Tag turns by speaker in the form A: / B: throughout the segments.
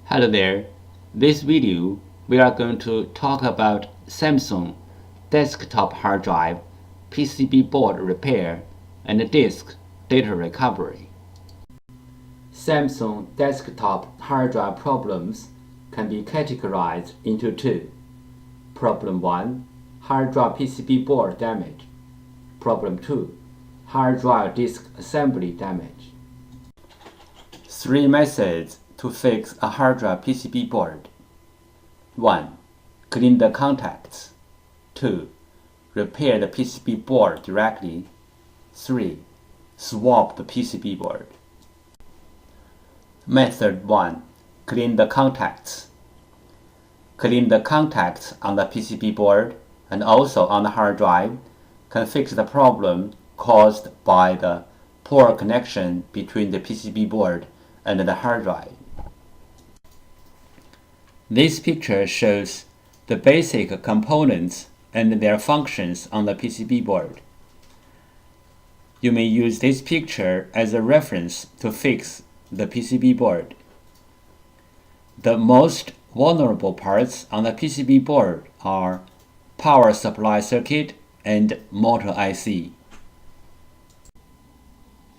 A: Hello there. This video we are going to talk about Samsung desktop hard drive, PCB board repair, and disk data recovery. Samsung desktop hard drive problems can be categorized into two. Problem 1, hard drive PCB board damage. Problem 2, hard drive disk assembly damage. 3 methods to fix a hard drive PCB board. 1. Clean the contacts. 2. Repair the PCB board directly. 3. Swap the PCB board. Method 1. Clean the contacts. Clean the contacts on the PCB board and also on the hard drive can fix the problem caused by the poor connection between the PCB board and the hard drive. This picture shows the basic components and their functions on the PCB board. You may use this picture as a reference to fix the PCB board. The most vulnerable parts on the PCB board are power supply circuit and motor IC.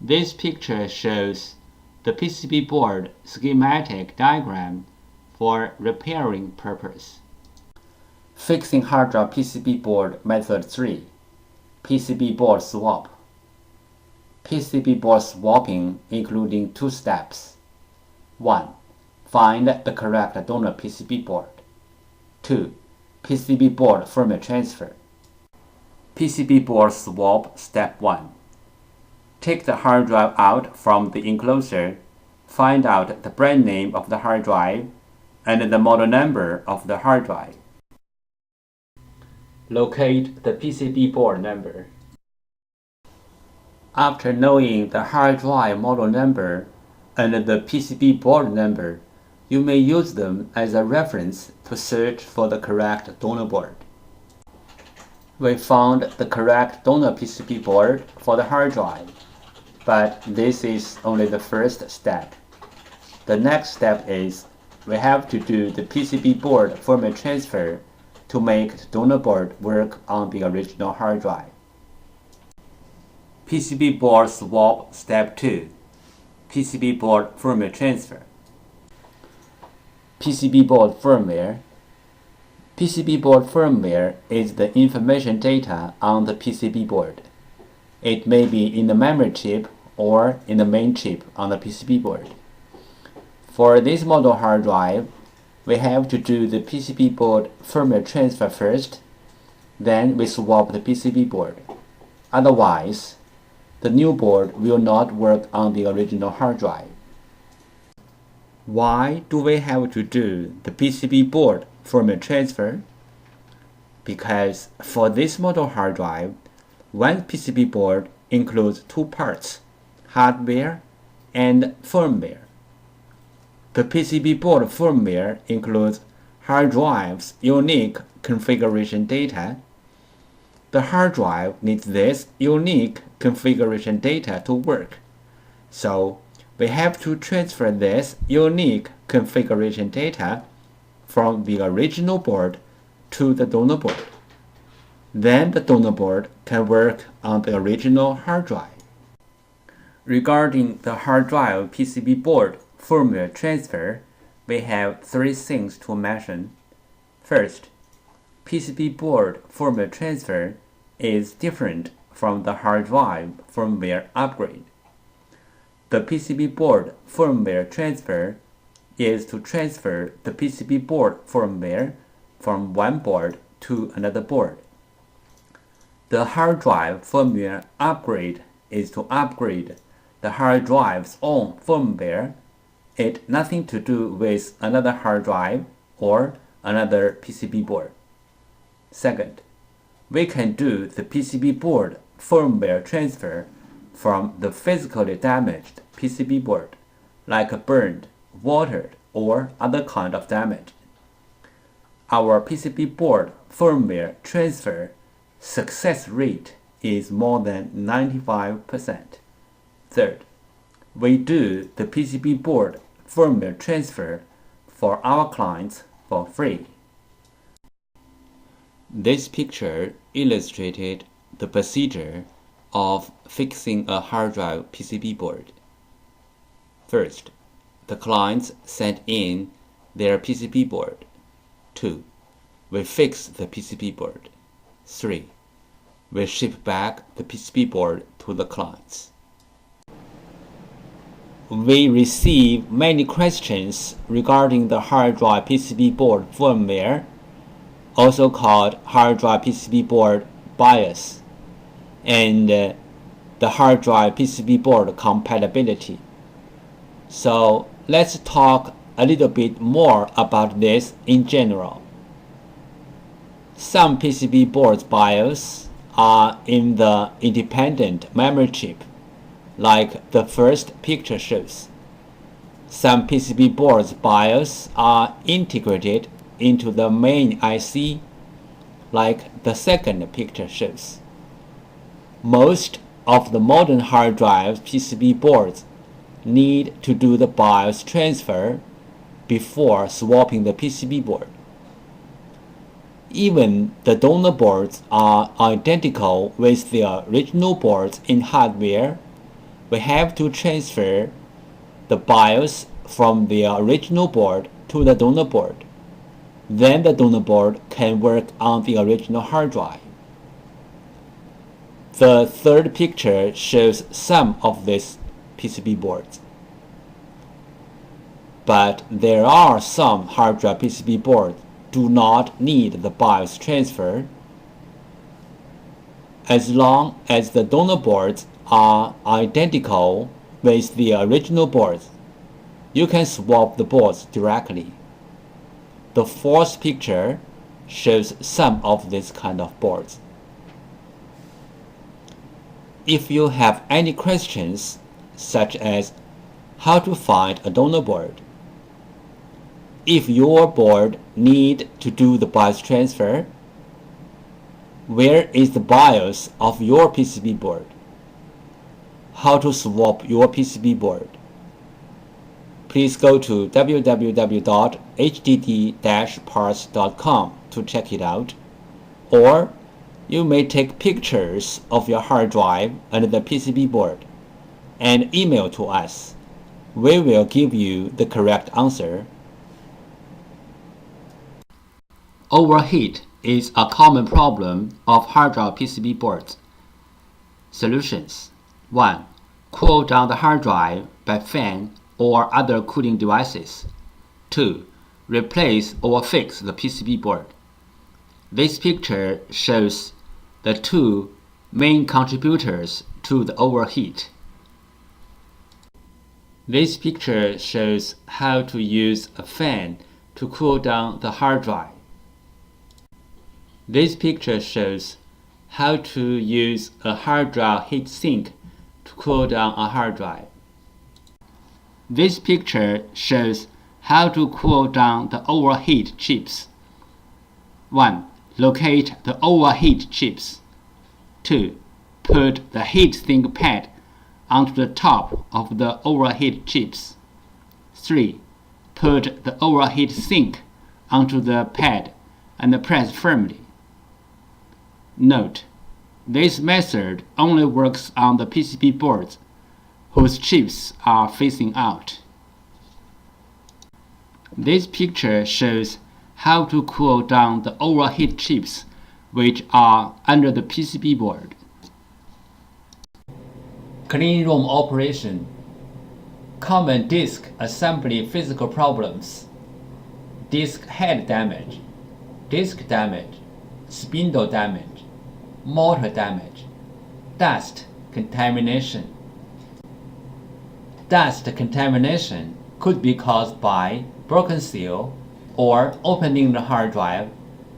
A: This picture shows the PCB board schematic diagram for repairing purpose. Fixing hard drive PCB board method 3. PCB board swap. PCB board swapping including 2 steps. 1. Find the correct donor PCB board. 2. PCB board firmware transfer. PCB board swap step 1. Take the hard drive out from the enclosure, find out the brand name of the hard drive and the model number of the hard drive. Locate the PCB board number. After knowing the hard drive model number and the PCB board number, you may use them as a reference to search for the correct donor board. We found the correct donor PCB board for the hard drive, but this is only the first step. The next step is we have to do the PCB board firmware transfer to make the donor board work on the original hard drive. PCB board swap step 2. PCB board firmware transfer. PCB board firmware. PCB board firmware is the information data on the PCB board. It may be in the memory chip or in the main chip on the PCB board. For this model hard drive, we have to do the PCB board firmware transfer first, then we swap the PCB board. Otherwise, the new board will not work on the original hard drive. Why do we have to do the PCB board firmware transfer? Because for this model hard drive, one PCB board includes 2 parts, hardware and firmware. The PCB board firmware includes hard drive's unique configuration data. The hard drive needs this unique configuration data to work, so we have to transfer this unique configuration data from the original board to the donor board. Then the donor board can work on the original hard drive. Regarding the hard drive PCB board firmware transfer, we have 3 things to mention. First, PCB board firmware transfer is different from the hard drive firmware upgrade. The PCB board firmware transfer is to transfer the PCB board firmware from one board to another board. The hard drive firmware upgrade is to upgrade the hard drive's own firmware. It nothing to do with another hard drive or another PCB board. Second, we can do the PCB board firmware transfer from the physically damaged PCB board, like burned, watered, or other kind of damage. Our PCB board firmware transfer success rate is more than 95%. Third, we do the PCB board firmware transfer for our clients for free. This picture illustrated the procedure of fixing a hard drive PCB board. First, the clients sent in their PCB board. 2. We fix the PCB board. 3. We ship back the PCB board to the clients. We receive many questions regarding the hard drive PCB board firmware, also called hard drive PCB board BIOS, and the hard drive PCB board compatibility. So let's talk a little bit more about this in general. Some PCB boards BIOS are in the independent memory chip, like the first picture shows. Some PCB boards BIOS are integrated into the main IC, like the second picture shows. Most of the modern hard drive PCB boards need to do the BIOS transfer before swapping the PCB board. Even the donor boards are identical with the original boards in hardware. We have to transfer the BIOS from the original board to the donor board. Then the donor board can work on the original hard drive. The third picture shows some of these PCB boards. But there are some hard drive PCB boards do not need the BIOS transfer. As long as the donor boards are identical with the original boards, you can swap the boards directly. The fourth picture shows some of these kind of boards. If you have any questions, such as how to find a donor board, if your board needs to do the BIOS transfer, where is the BIOS of your PCB board? How to swap your PCB board? Please go to www.hdd-parts.com to check it out, or you may take pictures of your hard drive and the PCB board and email to us. We will give you the correct answer. Overheat is a common problem of hard drive PCB boards. Solutions: 1. Cool down the hard drive by fan or other cooling devices. 2. Replace or fix the PCB board. This picture shows the two main contributors to the overheat. This picture shows how to use a fan to cool down the hard drive. This picture shows how to use a hard drive heat sink to cool down a hard drive. This picture shows how to cool down the overheat chips. 1. Locate the overheat chips. 2. Put the heat sink pad onto the top of the overheat chips. 3. Put the overheat sink onto the pad and press firmly. Note: this method only works on the PCB boards whose chips are facing out. This picture shows how to cool down the overheat chips which are under the PCB board. Clean room operation. Common disk assembly physical problems: disk head damage, disk damage, spindle damage, motor damage, dust contamination. Dust contamination could be caused by broken seal or opening the hard drive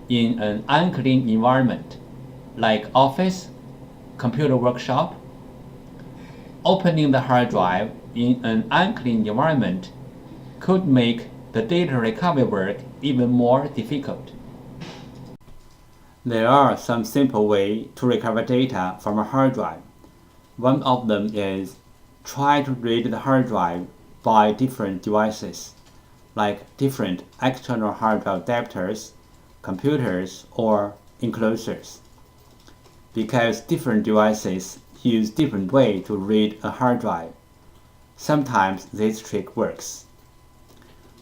A: in an unclean environment, like office, computer workshop. Opening the hard drive in an unclean environment could make the data recovery work even more difficult. There are some simple ways to recover data from a hard drive. One of them is try to read the hard drive by different devices, like different external hard drive adapters, computers, or enclosures. Because different devices use different ways to read a hard drive, sometimes this trick works.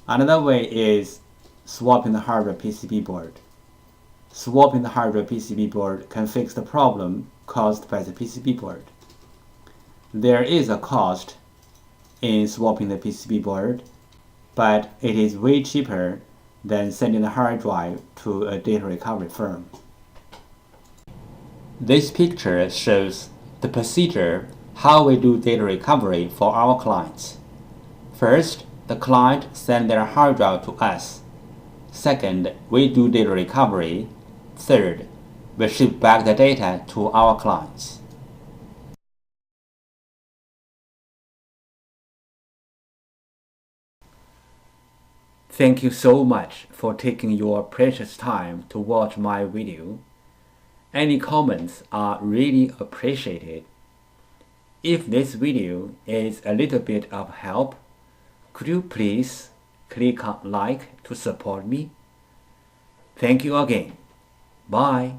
A: Another way is swapping the hardware PCB board. Swapping the hardware PCB board can fix the problem caused by the PCB board. There is a cost in swapping the PCB board, but it is way cheaper than sending the hard drive to a data recovery firm. This picture shows the procedure how we do data recovery for our clients. First, the client sends their hard drive to us. Second, we do data recovery. Third, we ship back the data to our clients. Thank you so much for taking your precious time to watch my video. Any comments are really appreciated. If this video is a little bit of help, could you please click on like to support me? Thank you again. Bye.